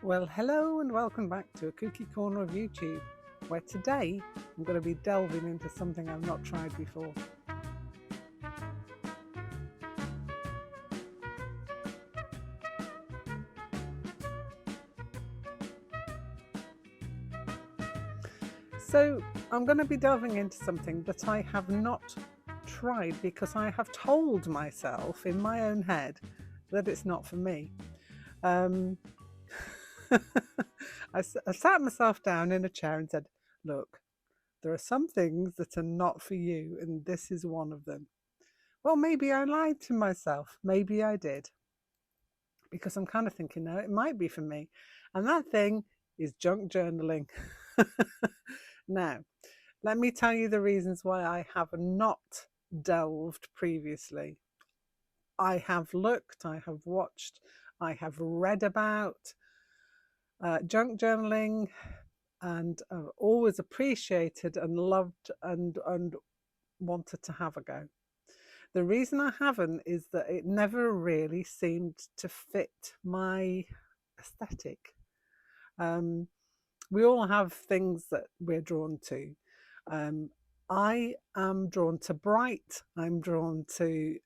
Well, hello and welcome back to a Kooky Corner of YouTube, where today I'm going to be delving into something I've not tried before. So I'm going to be delving into something that I have not tried because I have told myself in my own head that it's not for me. I sat myself down in a chair and said, look, there are some things that are not for you, and this is one of them. Well, maybe I lied to myself. Maybe I did. Because I'm kind of thinking, no, it might be for me. And that thing is junk journaling. Now, let me tell you the reasons why I have not delved previously. I have looked, I have watched, I have read about junk journaling, and I've always appreciated and loved and wanted to have a go. The reason I haven't is that it never really seemed to fit my aesthetic. We all have things that we're drawn to. I am drawn to bright, I'm drawn to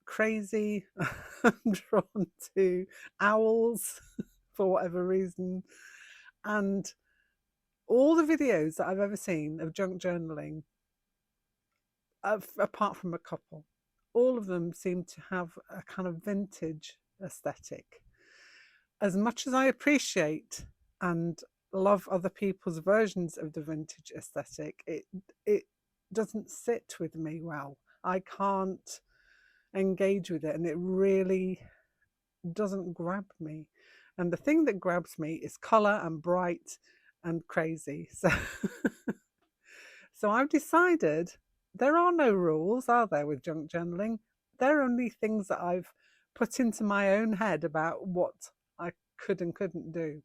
crazy, I'm drawn to owls for whatever reason. And all the videos that I've ever seen of junk journaling, apart from a couple, all of them seem to have a kind of vintage aesthetic. As much as I appreciate and love other people's versions of the vintage aesthetic, it doesn't sit with me well. I can't engage with it, and it really doesn't grab me. And the thing that grabs me is color and bright and crazy. So I've decided there are no rules, are there, with junk journaling? They're only things that I've put into my own head about what I could and couldn't do.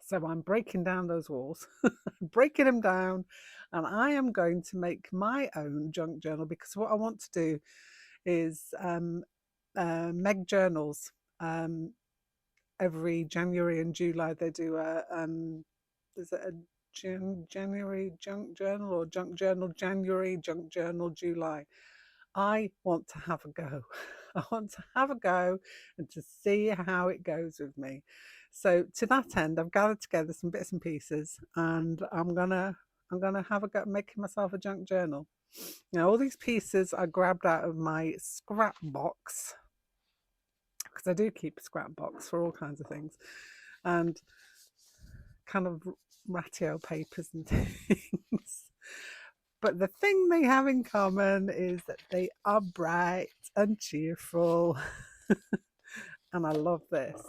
So I'm breaking down those walls, breaking them down, and I am going to make my own junk journal, because what I want to do is Meg journals. Every January and July they do is it a January junk journal, or junk journal January, junk journal July? I want to have a go. I want to have a go and to see how it goes with me. So to that end, I've gathered together some bits and pieces, and I'm gonna have a go at making myself a junk journal. Now, all these pieces I grabbed out of my scrap box, because I do keep a scrap box for all kinds of things, and kind of ratio papers and things. But the thing they have in common is that they are bright and cheerful. And I love this.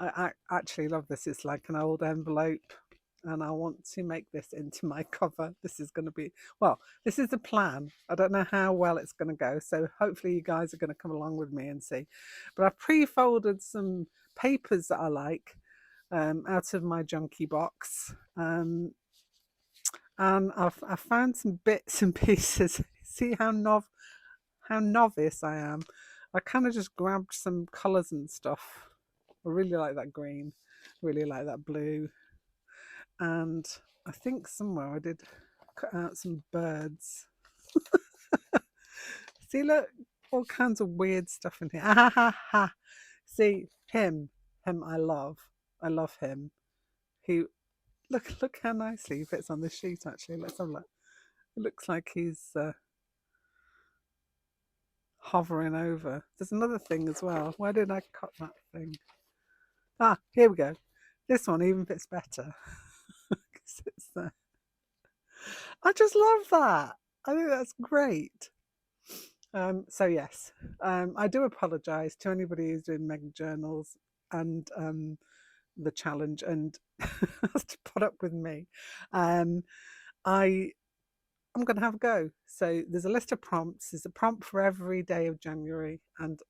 I actually love this. It's like an old envelope, and I want to make this into my cover. This is going to be, well, this is the plan. I don't know how well it's going to go, so hopefully you guys are going to come along with me and see. But I've pre-folded some papers that I like out of my junky box, and I've found some bits and pieces. See how novice I am. I kind of just grabbed some colours and stuff. I really like that green, really like that blue, and I think somewhere I did cut out some birds. See, look, all kinds of weird stuff in here. Ah, ha, ha, ha. See, him I love him. He look how nicely he fits on this sheet. Actually, let's have a look. It looks like he's hovering over. There's another thing as well. Why did I cut that thing? Ah, here we go. This one even fits better. It's there. I just love that. I think that's great. So yes, I do apologise to anybody who's doing Meg journals and the challenge and has to put up with me. I'm going to have a go. So there's a list of prompts. There's a prompt for every day of January, and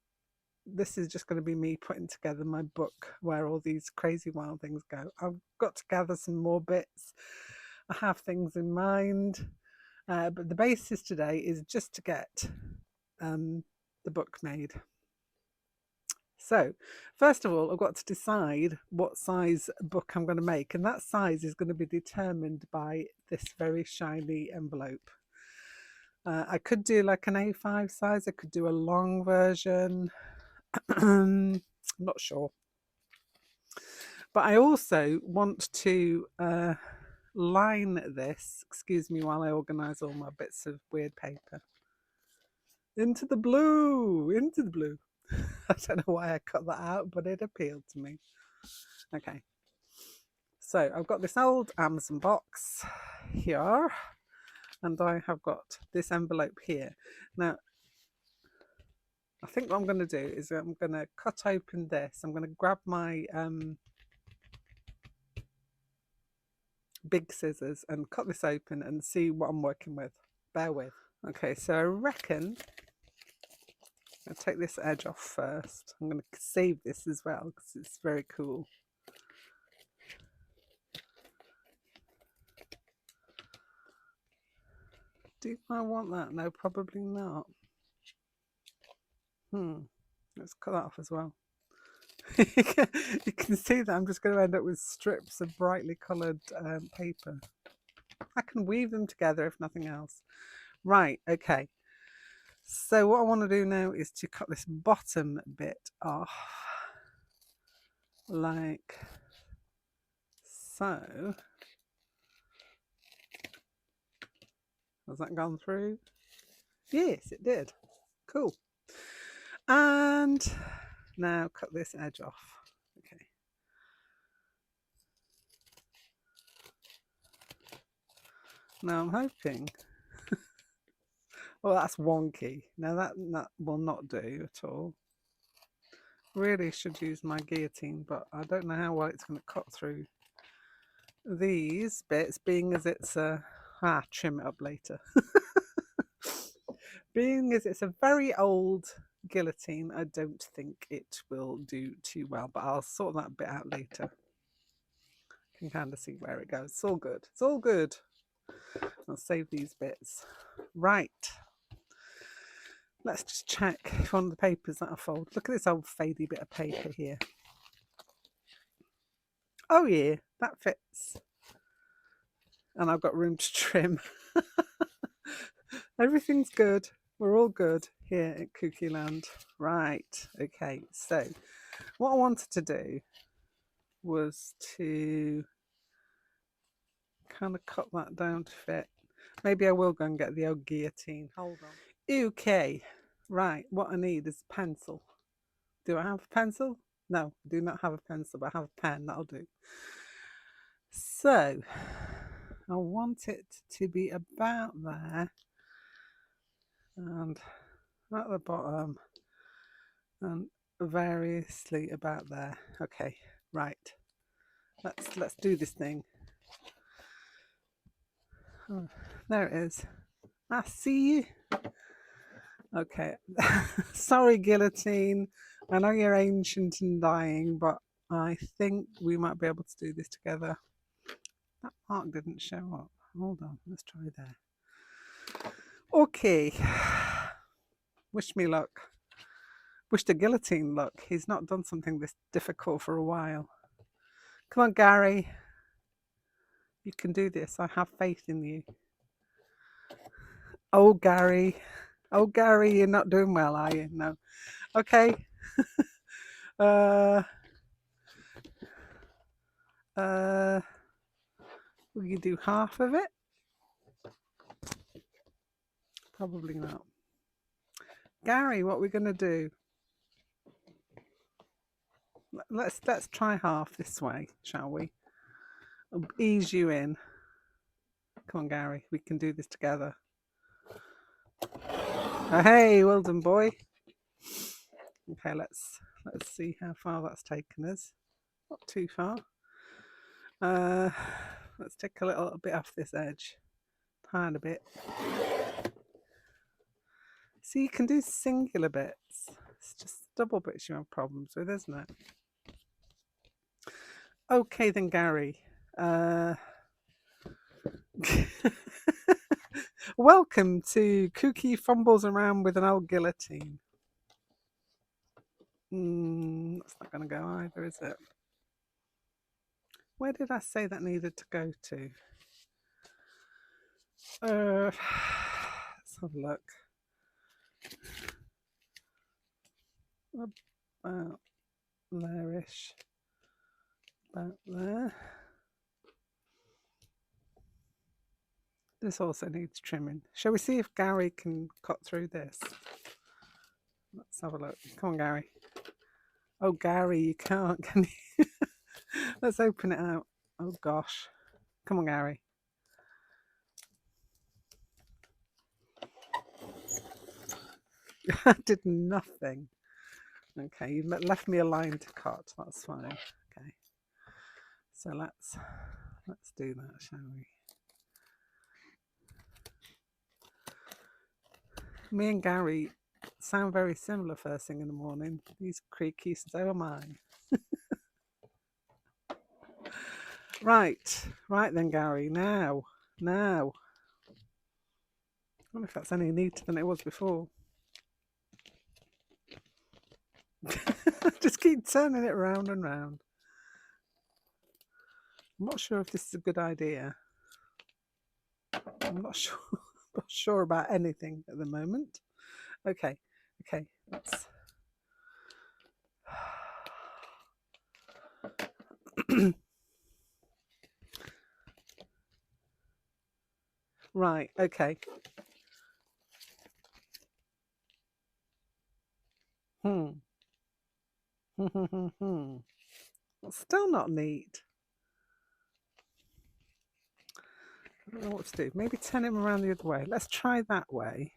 this is just going to be me putting together my book where all these crazy wild things go. I've got to gather some more bits. I have things in mind, but the basis today is just to get the book made. So, first of all, I've got to decide what size book I'm going to make, and that size is going to be determined by this very shiny envelope. I could do like an A5 size, I could do a long version. I'm not sure. But I also want to line this, excuse me while I organise all my bits of weird paper. Into the blue, into the blue. I don't know why I cut that out, but it appealed to me. Okay. So I've got this old Amazon box here, and I have got this envelope here. Now, I think what I'm going to do is I'm going to cut open this. I'm going to grab my big scissors and cut this open and see what I'm working with. Bear with. Okay, so I reckon I'll take this edge off first. I'm going to save this as well because it's very cool. Do I want that? No, probably not. Let's cut that off as well. You can see that I'm just going to end up with strips of brightly coloured paper. I can weave them together if nothing else. Right, okay. So what I want to do now is to cut this bottom bit off, like so. Has that gone through? Yes, it did. Cool. And now cut this edge off. Okay. Now I'm hoping. Well, that's wonky. Now that will not do at all. Really should use my guillotine, but I don't know how well it's going to cut through these bits, being as it's trim it up later. Being as it's a very old guillotine, I don't think it will do too well, but I'll sort that bit out later. You can kind of see where it goes. It's all good. It's all good. I'll save these bits. Right. Let's just check one of the papers that I fold. Look at this old fadey bit of paper here. Oh yeah, that fits. And I've got room to trim. Everything's good. We're all good here at Kooky Land. Right, okay. So what I wanted to do was to kind of cut that down to fit. Maybe I will go and get the old guillotine. Hold on. Okay, right. What I need is a pencil. Do I have a pencil? No, I do not have a pencil, but I have a pen. That'll do. So I want it to be about there and at the bottom and variously about there. Okay, right. Let's do this thing. Oh, there it is. I see you. Okay. Sorry, guillotine. I know you're ancient and dying, but I think we might be able to do this together. That mark didn't show up. Hold on, let's try there. Okay. Wish me luck. Wish the guillotine luck. He's not done something this difficult for a while. Come on, Gary. You can do this. I have faith in you. Oh, Gary. Oh, Gary, you're not doing well, are you? No. Okay. Will you do half of it? Probably not. Gary, what are we going to do? Let's try half this way, shall we? I'll ease you in. Come on, Gary. We can do this together. Oh, hey, well done, boy. Okay, let's see how far that's taken us. Not too far. Let's take a little bit off this edge. Tiny bit. See, you can do singular bits. It's just double bits you have problems with, isn't it? Okay then, Gary. Welcome to Kooky Fumbles Around with an Old Guillotine. That's not going to go either, is it? Where did I say that needed to go to? Let's have a look. About there-ish. About there. This also needs trimming. Shall we see if Gary can cut through this? Let's have a look. Come on, Gary. Oh, Gary, you can't, can you? Let's open it out. Oh, gosh. Come on, Gary. I did nothing. Okay, you left me a line to cut. That's fine. Okay. So let's do that, shall we? Me and Gary sound very similar first thing in the morning. He's creaky, so am I. Right then, Gary. Now. I wonder if that's any neater than it was before. Just keep turning it round and round. I'm not sure if this is a good idea. I'm not sure about anything at the moment. Okay, let's. Right, okay. Still not neat. I don't know what to do. Maybe turn him around the other way. Let's try that way.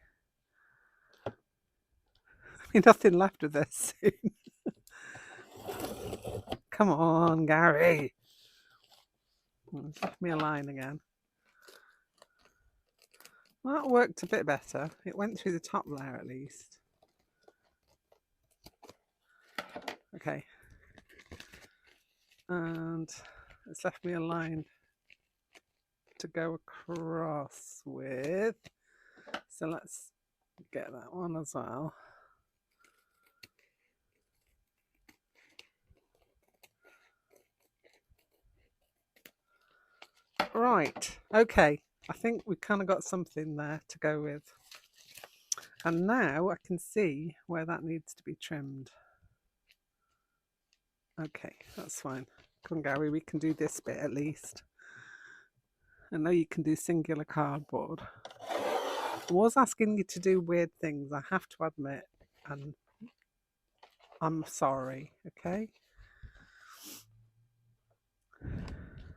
There'll be nothing left of this soon. Come on, Gary. Left me a line again. Well, that worked a bit better. It went through the top layer at least. Okay. And it's left me a line to go across with. So let's get that one as well. Right, okay. I think we've kind of got something there to go with. And now I can see where that needs to be trimmed. Okay, that's fine. Come on, Gary, we can do this bit at least. I know you can do singular cardboard. I was asking you to do weird things, I have to admit, and I'm sorry, okay?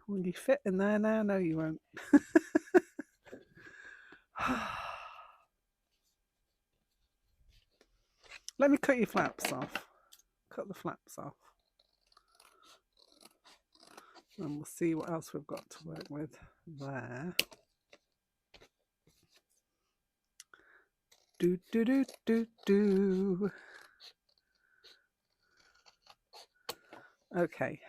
Will you fit in there now? No, you won't. Let me cut your flaps off. Cut the flaps off. And we'll see what else we've got to work with there. Do. Okay.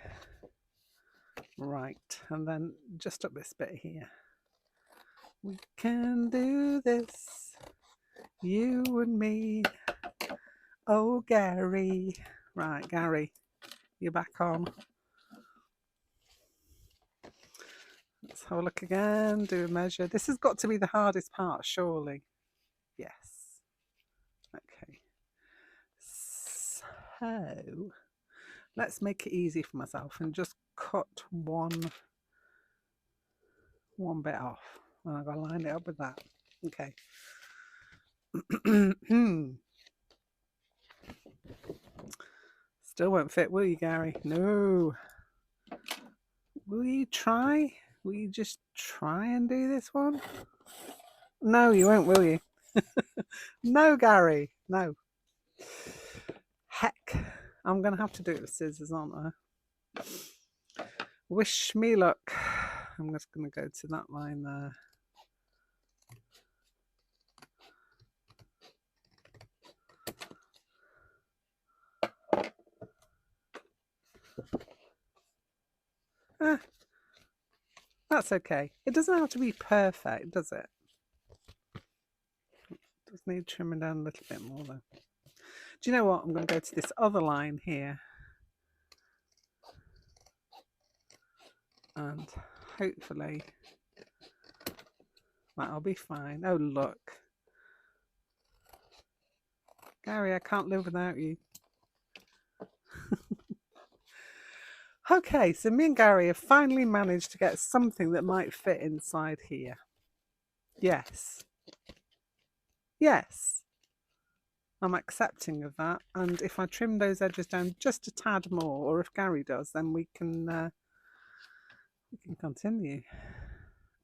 Right, and then just up this bit here. We can do this, you and me. Oh, Gary. Right, Gary, you're back on. Let's have a look again, do a measure. This has got to be the hardest part, surely. Yes. Okay. So, let's make it easy for myself and just cut one bit off. And I've got to line it up with that. Okay. Still won't fit, will you, Gary? No. Will you try? Will you just try and do this one? No, you won't, will you? No, Gary. No. Heck. I'm going to have to do it with scissors, aren't I? Wish me luck. I'm just going to go to that line there. That's okay. It doesn't have to be perfect, does it? It does need trimming down a little bit more though. Do Do you know what? I'm going to go to this other line here. And hopefully that'll be fine. Oh, look. Gary, I can't live without you. Okay, so me and Gary have finally managed to get something that might fit inside here. Yes. Yes. I'm accepting of that. And if I trim those edges down just a tad more, or if Gary does, then we can continue.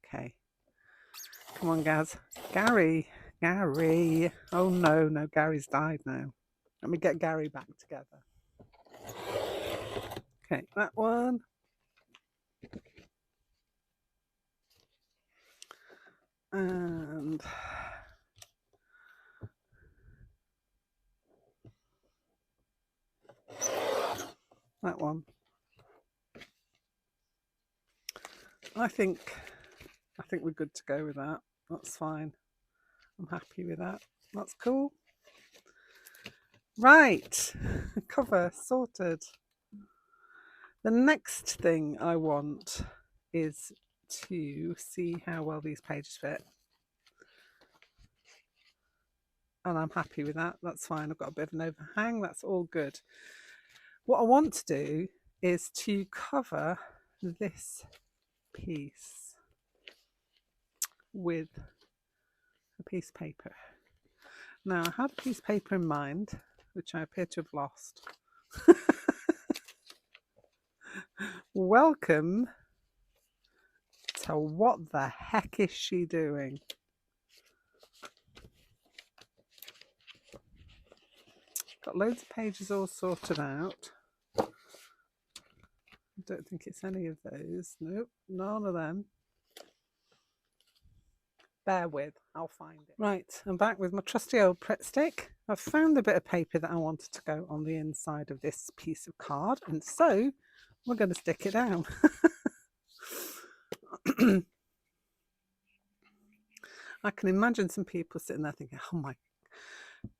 Okay. Come on, Gaz. Gary. Oh, no, Gary's died now. Let me get Gary back together. Okay, that one. And that one. I think we're good to go with that. That's fine. I'm happy with that. That's cool. Right, cover sorted. The next thing I want is to see how well these pages fit. And I'm happy with that. That's fine. I've got a bit of an overhang. That's all good. What I want to do is to cover this piece with a piece of paper. Now, I had a piece of paper in mind, which I appear to have lost. Welcome to What the Heck Is She Doing? Got loads of pages all sorted out. I don't think it's any of those. Nope, none of them. Bear with, I'll find it. Right, I'm back with my trusty old Pritt stick. I've found the bit of paper that I wanted to go on the inside of this piece of card, and so we're going to stick it down. I can imagine some people sitting there thinking, oh my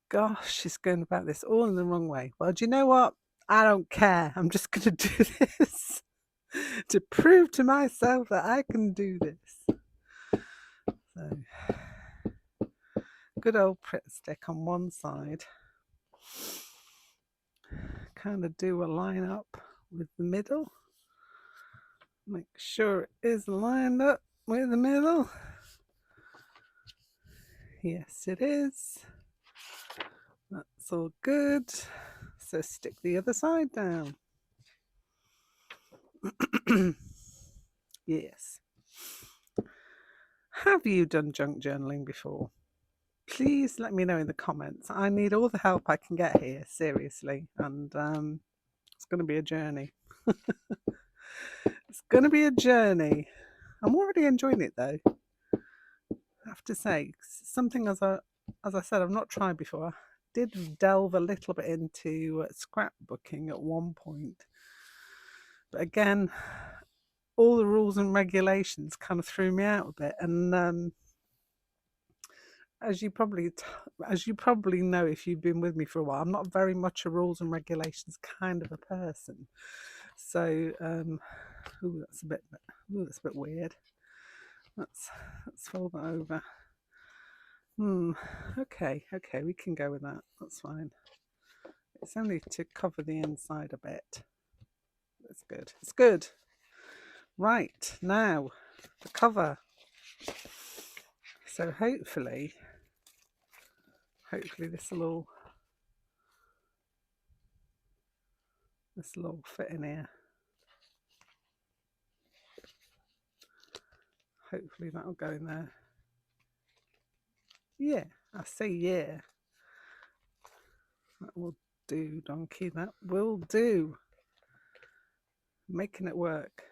gosh, she's going about this all in the wrong way. Well, do you know what? I don't care. I'm just going to do this to prove to myself that I can do this. So, good old Pritt stick on one side. Kind of do a line up with the middle. Make sure it is lined up with the middle. Yes, it is. That's all good. So stick the other side down. Yes. Have you done junk journaling before? Please let me know in the comments. I need all the help I can get here, seriously. And it's going to be a journey. It's going to be a journey. I'm already enjoying it though. I have to say, something as I said, I've not tried before. I did delve a little bit into scrapbooking at one point. But again, all the rules and regulations kind of threw me out a bit. And as you probably know if you've been with me for a while, I'm not very much a rules and regulations kind of a person. So, that's a bit weird. Let's fold that over. Okay, we can go with that. That's fine. It's only to cover the inside a bit. It's good. It's good. Right, now the cover. So hopefully this will all fit in here. Hopefully that'll go in there. Yeah, I say yeah. That will do, donkey. That will do. Making it work.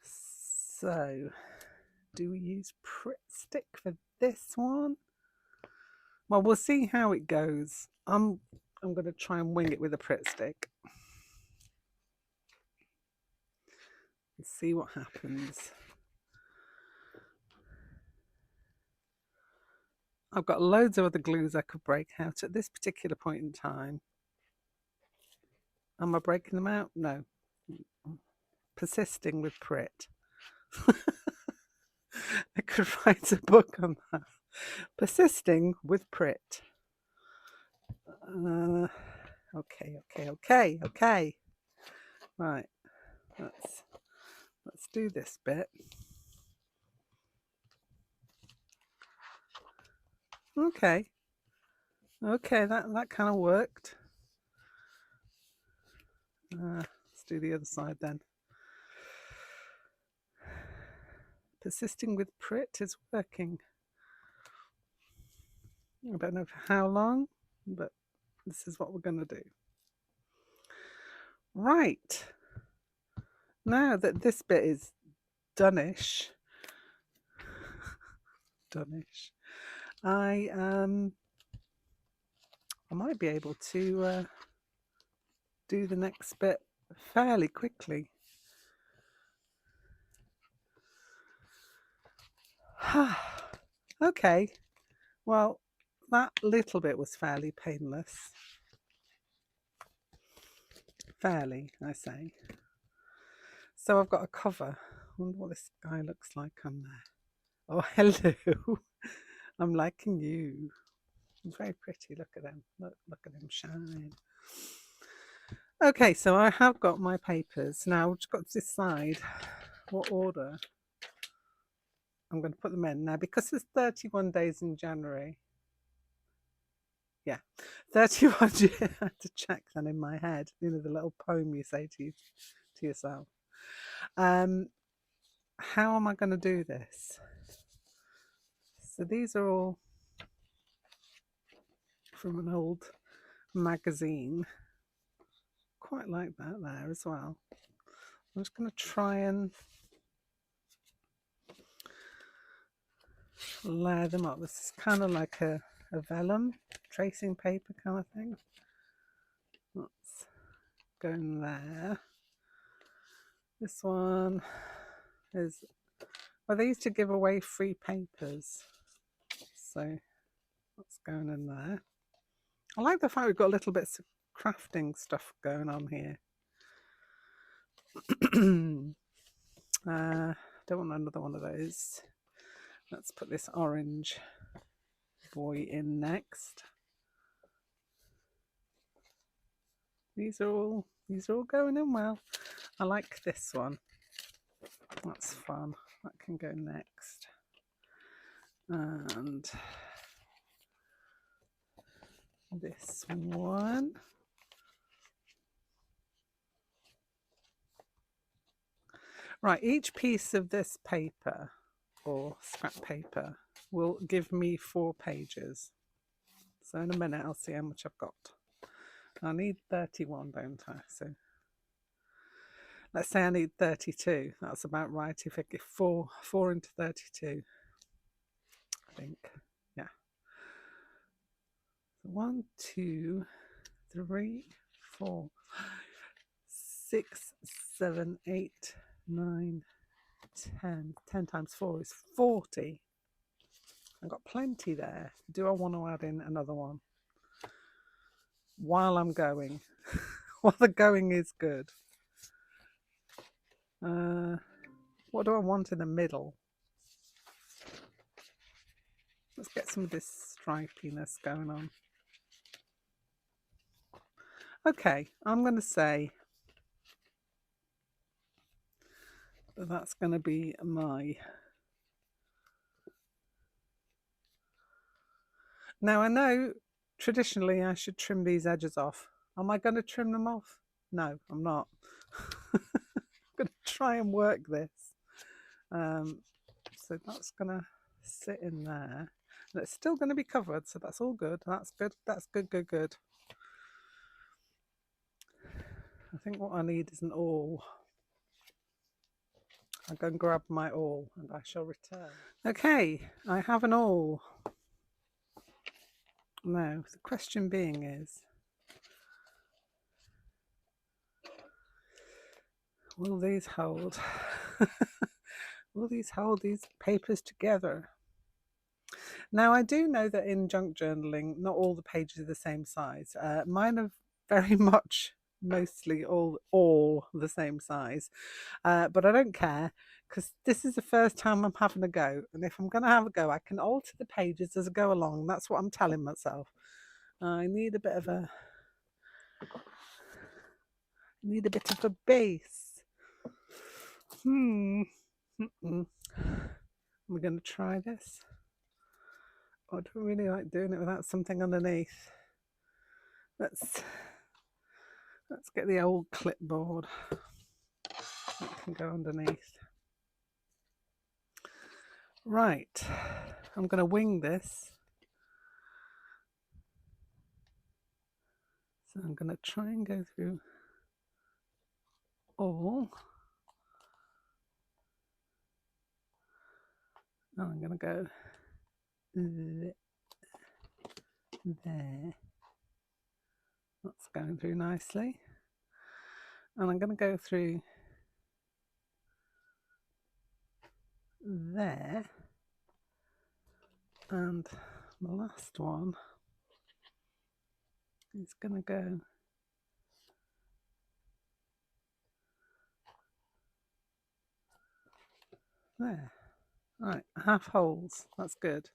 So, do we use Pritt stick for this one? Well, we'll see how it goes. I'm going to try and wing it with a Pritt stick. And see what happens. I've got loads of other glues I could break out at this particular point in time. Am I breaking them out? No. Persisting with Prit. I could write a book on that. Persisting with Prit. Okay. Right. Let's do this bit. Okay, that kind of worked. Let's do the other side then. Persisting with Prit is working. I don't know for how long, but this is what we're going to do. Right. Now that this bit is doneish, I might be able to do the next bit fairly quickly. Okay, well, that little bit was fairly painless. Fairly, I say. So I've got a cover. I wonder what this guy looks like on there. Oh, hello. I'm liking you. He's very pretty. Look at him. Look at him shine. Okay, so I have got my papers. Now I've just got to decide what order I'm going to put them in. Now, because there's 31 days in January. Yeah, 31. I had to check that in my head. You know, the little poem you say to yourself. How am I going to do this? So these are all from an old magazine. Quite like that there as well. I'm just going to try and layer them up. This is kind of like a vellum tracing paper kind of thing. Let's go in there. This one is, well, they used to give away free papers, so that's going in there. I like the fact we've got little bits of crafting stuff going on here. Don't want another one of those. Let's put this orange boy in next. These are all going in well. I like this one. That's fun. That can go next. And this one. Right, each piece of this paper or scrap paper will give me 4 pages. So in a minute I'll see how much I've got. I need 31, don't I? So let's say I need 32. That's about right. If I get 4 into 32, I think. Yeah. 1, 2, 3, 4, 6, 7, 8, 9, 10. 10 times 4 is 40. I've got plenty there. Do I want to add in another one while I'm going? While the going is good. What do I want in the middle? Let's get some of this stripiness going on. Okay, I'm going to say that's going to be my... Now, I know traditionally I should trim these edges off. Am I going to trim them off? No, I'm not. I'm going to try and work this. So that's going to sit in there. And it's still going to be covered, so that's all good. That's good. That's good. I think what I need is an awl. I'll go and grab my awl and I shall return. Okay, I have an awl. Now, the question being is, will these hold? Will these hold these papers together? Now, I do know that in junk journaling, not all the pages are the same size. Mine are very much, mostly all the same size. But I don't care because this is the first time I'm having a go. And if I'm going to have a go, I can alter the pages as I go along. That's what I'm telling myself. I need a bit of a base. We're going to try this. I don't really like doing it without something underneath. Let's get the old clipboard. That can go underneath. Right, I'm going to wing this. So I'm going to try and go through all. And I'm going to go there. That's going through nicely. And I'm going to go through there. And the last one is going to go there. Right, half holes. That's good.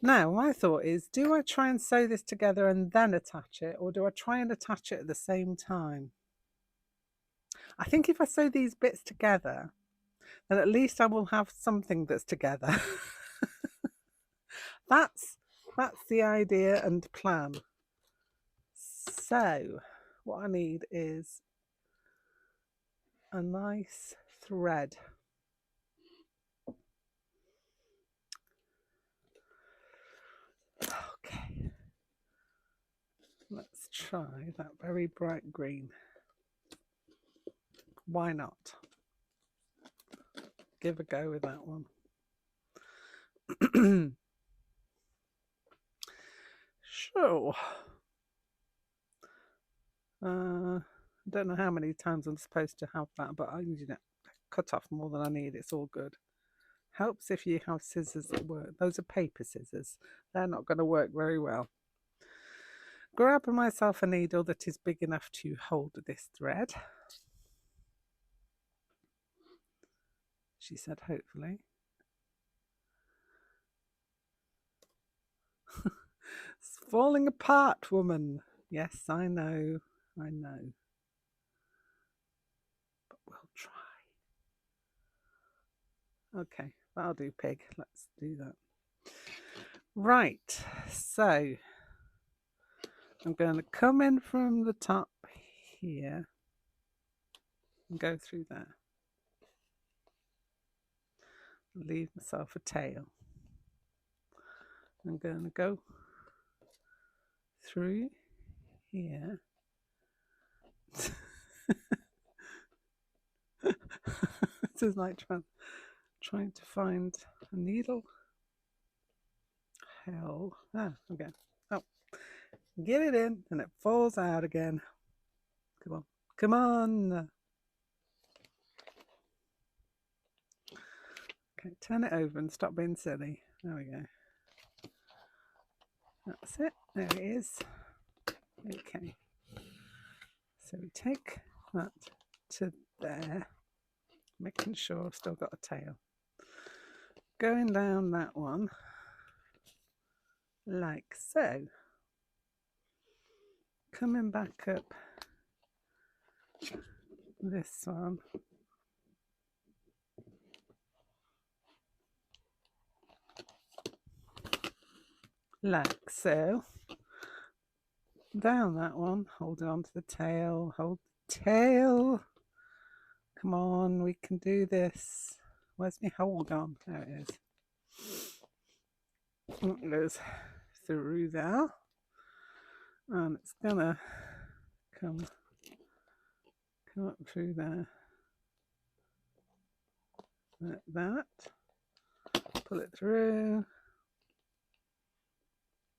Now, my thought is, do I try and sew this together and then attach it, or do I try and attach it at the same time? I think if I sew these bits together, then at least I will have something that's together. That's the idea and plan. So, what I need is a nice thread. Okay, let's try that very bright green. Why not? Give a go with that one. Sure. I don't know how many times I'm supposed to have that, but I cut off more than I need. It's all good. Helps if you have scissors that work. Those are paper scissors. They're not going to work very well. Grab myself a needle that is big enough to hold this thread. She said, hopefully. It's falling apart, woman. Yes, I know. But we'll try. Okay, that'll do, pig. Let's do that. Right, so I'm going to come in from the top here and go through there. Leave myself a tail. I'm going to go through here. This is like trying to find a needle. Hell. Okay. Oh, get it in and it falls out again. Come on. Okay, turn it over and stop being silly. There we go. That's it. There it is. Okay. So we take that to there, making sure I've still got a tail. Going down that one, like so. Coming back up this one. Like so. Down that one, holding on to the tail, hold the tail. Come on, we can do this. Where's my hold on? There it is. It goes through there. And it's gonna come up through there. Like that. Pull it through.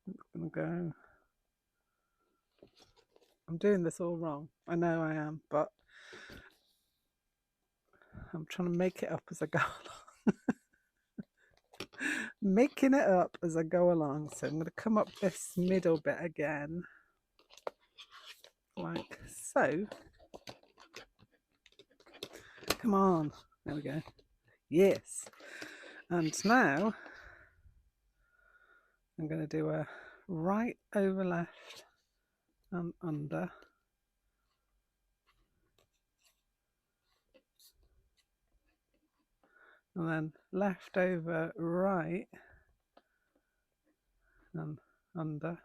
It's gonna go. I'm doing this all wrong. I know I am, but I'm trying to make it up as I go along. making it up as I go along. So I'm going to come up this middle bit again, like so. Come on, there we go. Yes. And now I'm going to do a right over left and under. And then left over right and under.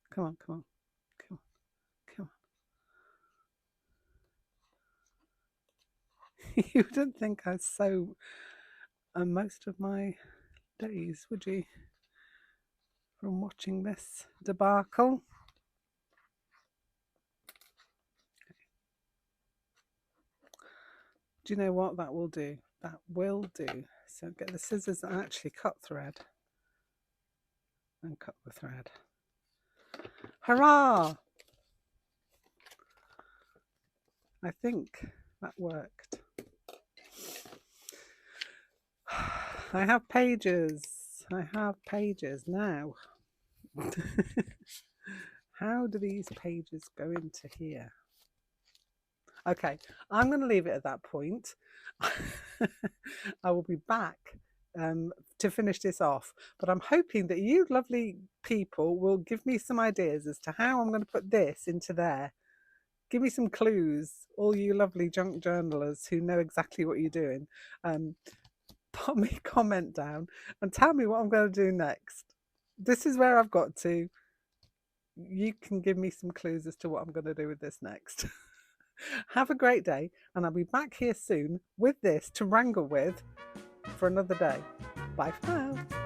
Come on, come on, come on, come on. You wouldn't think I sew most of my days, would you? From watching this debacle. Do you know what that will do? That will do. So get the scissors and actually cut thread. And cut the thread. Hurrah! I think that worked. I have pages. I have pages now. How do these pages go into here? Okay, I'm going to leave it at that point. I will be back to finish this off, but I'm hoping that you lovely people will give me some ideas as to how I'm going to put this into there. Give me some clues, all you lovely junk journalers who know exactly what you're doing. Put me a comment down and tell me what I'm going to do next. This is where I've got to. You can give me some clues as to what I'm going to do with this next. Have a great day, and I'll be back here soon with this to wrangle with for another day. Bye for now.